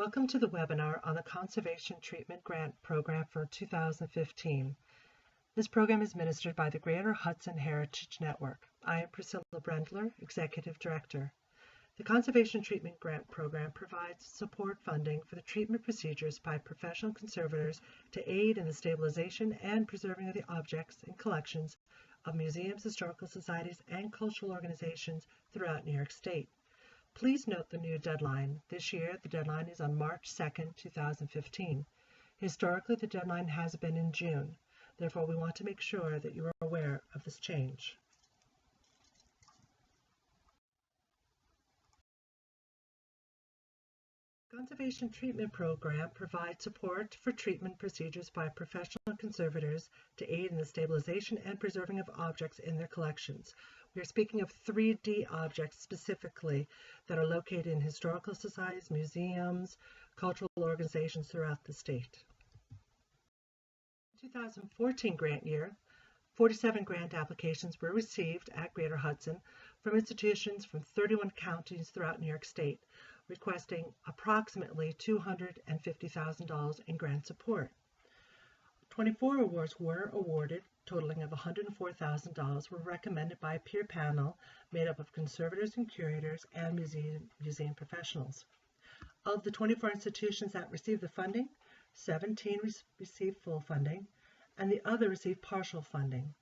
Welcome to the webinar on the Conservation Treatment Grant Program for 2015. This program is administered by the Greater Hudson Heritage Network. I am Priscilla Brendler, Executive Director. The Conservation Treatment Grant Program provides support funding for the treatment procedures by professional conservators to aid in the stabilization and preserving of the objects and collections of museums, historical societies, and cultural organizations throughout New York State. Please note the new deadline. This year, the deadline is on March 2nd, 2015. Historically, the deadline has been in June. Therefore, we want to make sure that you are aware of this change. The Conservation Treatment Program provides support for treatment procedures by professional conservators to aid in the stabilization and preserving of objects in their collections. We are speaking of 3D objects specifically that are located in historical societies, museums, cultural organizations throughout the state. In the 2014 grant year, 47 grant applications were received at Greater Hudson from institutions from 31 counties throughout New York State, requesting approximately $250,000 in grant support. 24 awards were awarded, totaling of $104,000, were recommended by a peer panel made up of conservators and curators and museum professionals. Of the 24 institutions that received the funding, 17 received full funding, and the other received partial funding.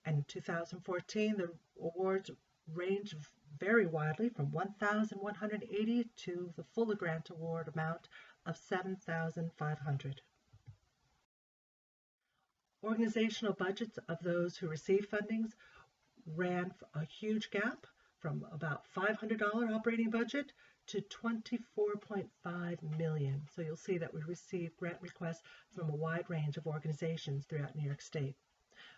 And in 2014, the awards range very widely from $1,180 to the full grant award amount of $7,500. Organizational budgets of those who received fundings ran a huge gap from about $500 operating budget to $24.5 million. So you'll see that we received grant requests from a wide range of organizations throughout New York State.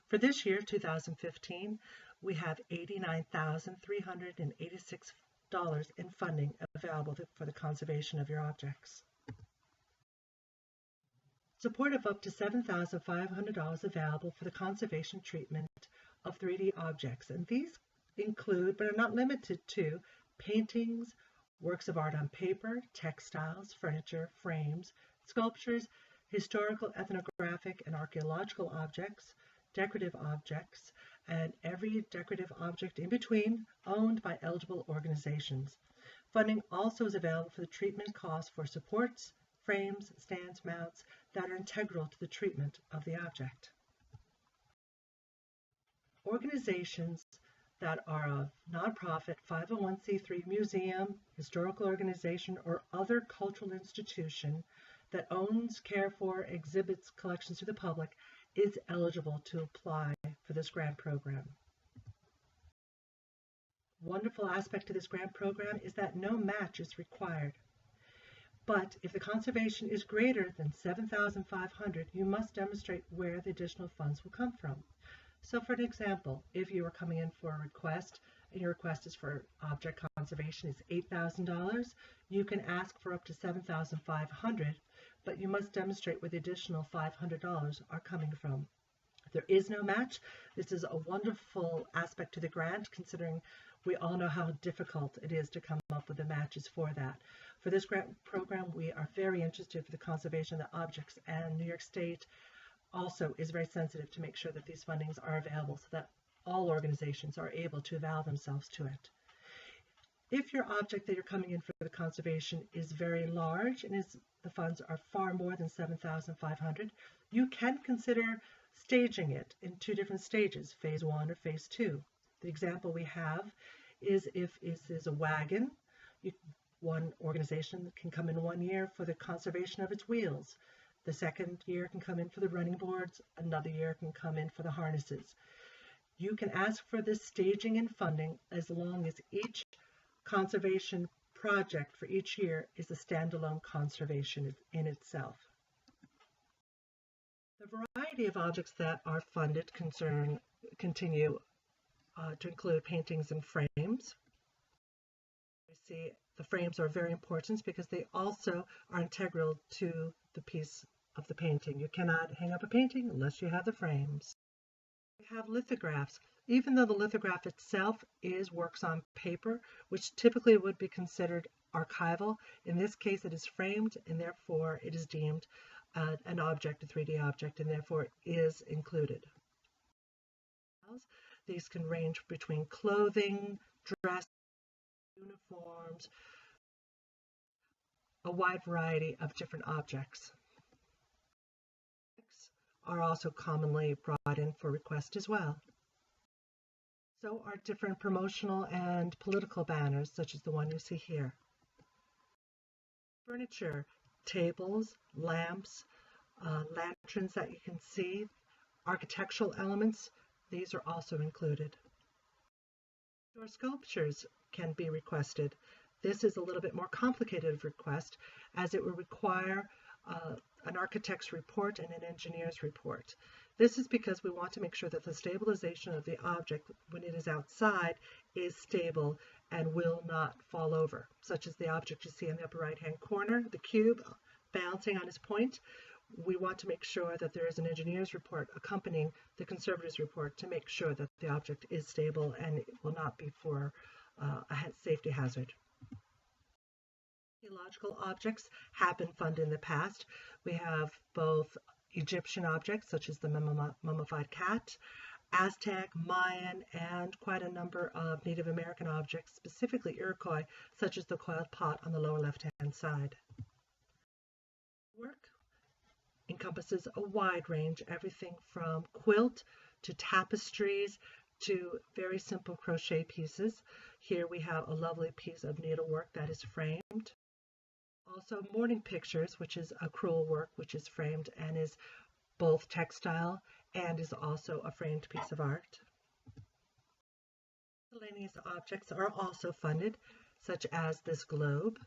For this year, 2015, we have $89,386 in funding available for the conservation of your objects. Support of up to $7,500 available for the conservation treatment of 3D objects, and these include, but are not limited to, paintings, works of art on paper, textiles, furniture, frames, sculptures, historical, ethnographic, and archaeological objects, decorative objects, and every decorative object in between owned by eligible organizations. Funding also is available for the treatment costs for supports, frames, stands, mounts that are integral to the treatment of the object. Organizations that are a nonprofit 501c3 museum, historical organization, or other cultural institution that owns, care for, exhibits collections to the public is eligible to apply for this grant program. Wonderful aspect of this grant program is that no match is required. But if the conservation is greater than $7,500, you must demonstrate where the additional funds will come from. So for an example, if you are coming in for a request and your request is for object conservation is $8,000, you can ask for up to $7,500, but you must demonstrate where the additional $500 are coming from. If there is no match, this is a wonderful aspect to the grant, considering we all know how difficult it is to come up with the matches for that. For this grant program, we are very interested for the conservation of the objects, and New York State also is very sensitive to make sure that these fundings are available so that all organizations are able to avail themselves to it. If your object that you're coming in for the conservation is very large and the funds are far more than $7,500, you can consider staging it in two different stages, phase 1 or phase 2. The example we have is if this is a wagon, one organization can come in 1 year for the conservation of its wheels. The second year can come in for the running boards. Another year can come in for the harnesses. You can ask for this staging and funding as long as each conservation project for each year is a standalone conservation in itself. The variety of objects that are funded continue to include paintings and frames. You see, the frames are very important because they also are integral to the piece of the painting. You cannot hang up a painting unless you have the frames. We have lithographs. Even though the lithograph itself is works on paper, which typically would be considered archival, in this case it is framed and therefore it is deemed an object, a 3D object, and therefore is included. These can range between clothing, dress, uniforms, a wide variety of different objects. Are also commonly brought in for request as well. So are different promotional and political banners, such as the one you see here. Furniture, tables, lamps, lanterns that you can see, architectural elements, these are also included. Door sculptures can be requested. This is a little bit more complicated of request, as it will require an architect's report and an engineer's report. This is because we want to make sure that the stabilization of the object when it is outside is stable and will not fall over, such as the object you see in the upper right hand corner, the cube balancing on its point. We want to make sure that there is an engineer's report accompanying the conservator's report to make sure that the object is stable and it will not be for a safety hazard. Archaeological objects have been funded in the past. We have both Egyptian objects such as the mummified cat, Aztec, Mayan, and quite a number of Native American objects, specifically Iroquois, such as the coiled pot on the lower left-hand side. Work encompasses a wide range, everything from quilt to tapestries to very simple crochet pieces. Here we have a lovely piece of needlework that is framed. Also mourning pictures, which is a crewel work, which is framed and is both textile and is also a framed piece of art. Miscellaneous objects are also funded, such as this globe,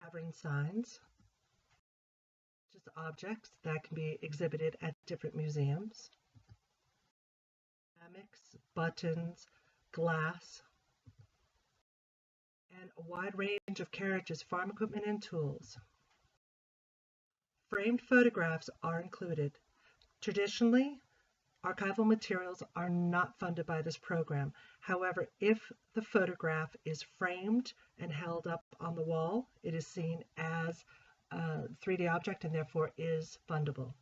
tavern signs, just objects that can be exhibited at different museums, hammocks, buttons, glass, and a wide range of carriages, farm equipment, and tools. Framed photographs are included. Traditionally, archival materials are not funded by this program. However, if the photograph is framed and held up on the wall, it is seen as a 3D object and therefore is fundable.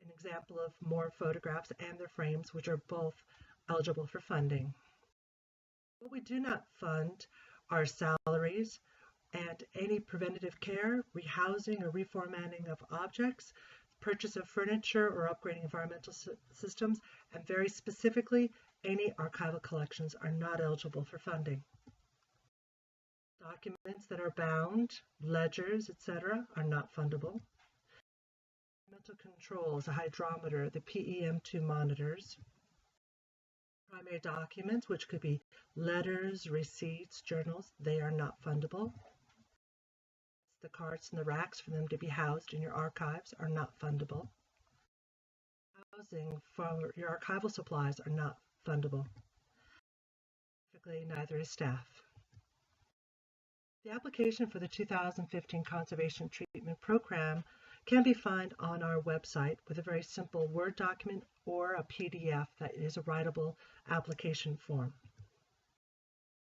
An example of more photographs and their frames, which are both eligible for funding. What we do not fund are salaries and any preventative care, rehousing or reformatting of objects, purchase of furniture or upgrading environmental systems, and very specifically, any archival collections are not eligible for funding. Documents that are bound, ledgers, etc. are not fundable. Environmental controls, a hydrometer, the PEM2 monitors. Primary documents, which could be letters, receipts, journals, they are not fundable. The carts and the racks for them to be housed in your archives are not fundable. Housing for your archival supplies are not fundable. Typically, neither is staff. The application for the 2015 Conservation Treatment Program can be found on our website with a very simple Word document or a PDF that is a writable application form.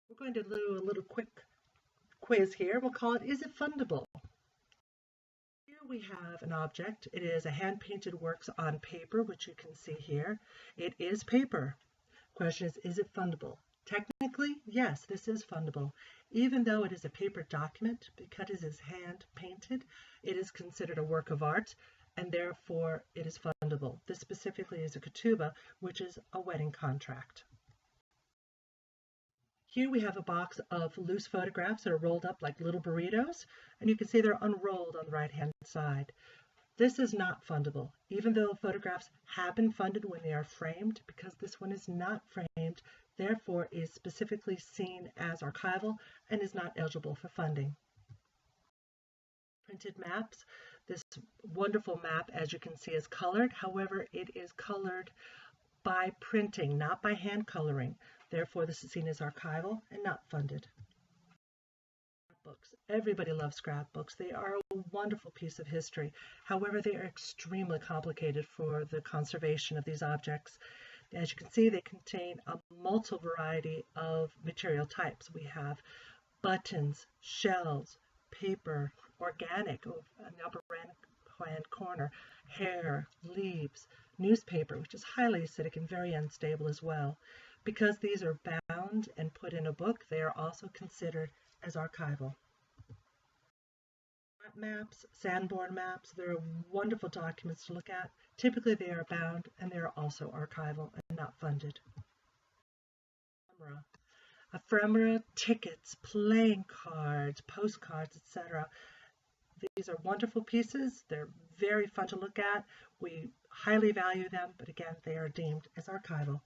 We're going to do a little quick quiz here. We'll call it, is it fundable? Here we have an object. It is a hand-painted works on paper, which you can see here. It is paper. Question is it fundable? Technically, yes, this is fundable. Even though it is a paper document, because it is hand-painted, it is considered a work of art, and therefore it is fundable. This specifically is a ketubah, which is a wedding contract. Here we have a box of loose photographs that are rolled up like little burritos, and you can see they're unrolled on the right-hand side. This is not fundable, even though photographs have been funded when they are framed, because this one is not framed, therefore is specifically seen as archival and is not eligible for funding. Printed maps. This wonderful map, as you can see, is colored. However, it is colored by printing, not by hand coloring. Therefore, this is seen as archival and not funded. Scrapbooks. Everybody loves scrapbooks. They are a wonderful piece of history. However, they are extremely complicated for the conservation of these objects. As you can see, they contain a multiple variety of material types. We have buttons, shells, paper, organic in the upper right-hand corner, hair, leaves, newspaper, which is highly acidic and very unstable as well. Because these are bound and put in a book, they are also considered as archival. Maps, Sanborn maps, they're wonderful documents to look at. Typically they are bound and they are also archival and not funded. Ephemera, tickets, playing cards, postcards, etc. These are wonderful pieces. They're very fun to look at. We highly value them, but again, they are deemed as archival.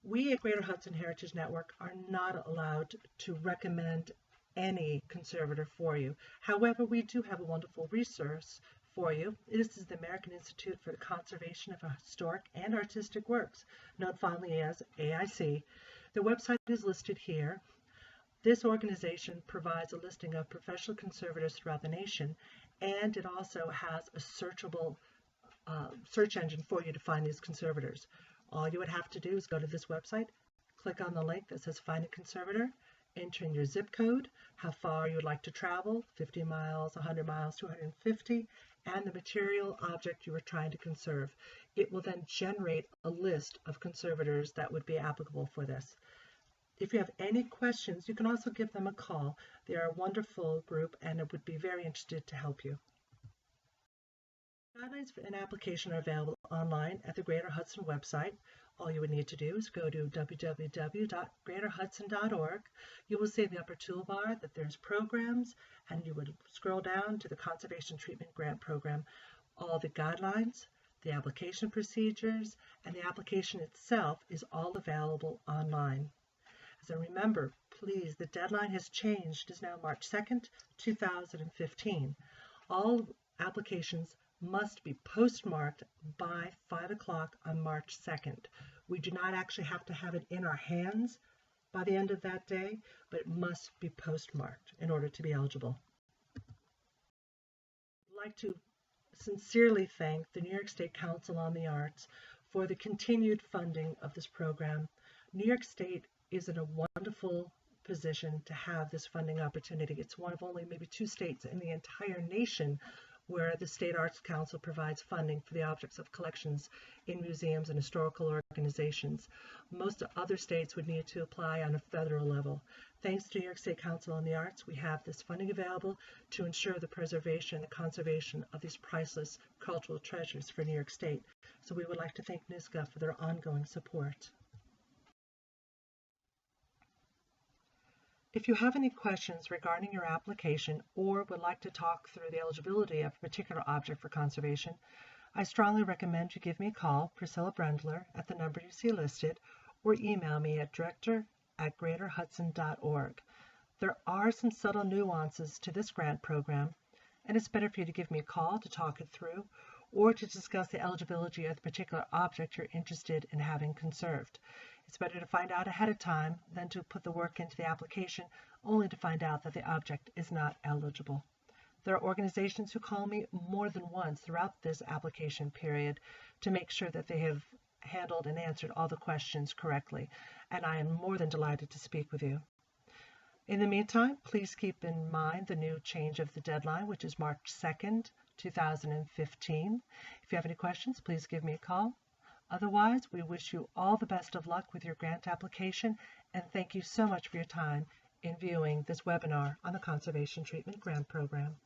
We at Greater Hudson Heritage Network are not allowed to recommend any conservator for you. However, we do have a wonderful resource for you. This is the American Institute for the Conservation of Historic and Artistic Works, known fondly as AIC. The website is listed here. This organization provides a listing of professional conservators throughout the nation, and it also has a searchable search engine for you to find these conservators. All you would have to do is go to this website, click on the link that says Find a Conservator, enter in your zip code, how far you would like to travel, 50 miles, 100 miles, 250, and the material object you are trying to conserve. It will then generate a list of conservators that would be applicable for this. If you have any questions, you can also give them a call. They are a wonderful group and it would be very interested to help you. Guidelines for an application are available online at the Greater Hudson website. All you would need to do is go to www.greaterhudson.org. You will see in the upper toolbar that there's programs, and you would scroll down to the Conservation Treatment Grant Program. All the guidelines, the application procedures, and the application itself is all available online. So remember, please, the deadline has changed. It is now March 2nd, 2015. All applications must be postmarked by 5 o'clock on March 2nd. We do not actually have to have it in our hands by the end of that day, but it must be postmarked in order to be eligible. I'd like to sincerely thank the New York State Council on the Arts for the continued funding of this program. New York State is in a wonderful position to have this funding opportunity. It's one of only maybe 2 states in the entire nation where the State Arts Council provides funding for the objects of collections in museums and historical organizations. Most other states would need to apply on a federal level. Thanks to New York State Council on the Arts, we have this funding available to ensure the preservation and conservation of these priceless cultural treasures for New York State. So we would like to thank NYSCA for their ongoing support. If you have any questions regarding your application or would like to talk through the eligibility of a particular object for conservation, I strongly recommend you give me a call, Priscilla Brendler, at the number you see listed, or email me at director@greaterhudson.org. There are some subtle nuances to this grant program, and it's better for you to give me a call to talk it through or to discuss the eligibility of the particular object you're interested in having conserved. It's better to find out ahead of time than to put the work into the application only to find out that the object is not eligible. There are organizations who call me more than once throughout this application period to make sure that they have handled and answered all the questions correctly, and I am more than delighted to speak with you. In the meantime, please keep in mind the new change of the deadline, which is March 2nd, 2015. If you have any questions, please give me a call. Otherwise, we wish you all the best of luck with your grant application, and thank you so much for your time in viewing this webinar on the Conservation Treatment Grant Program.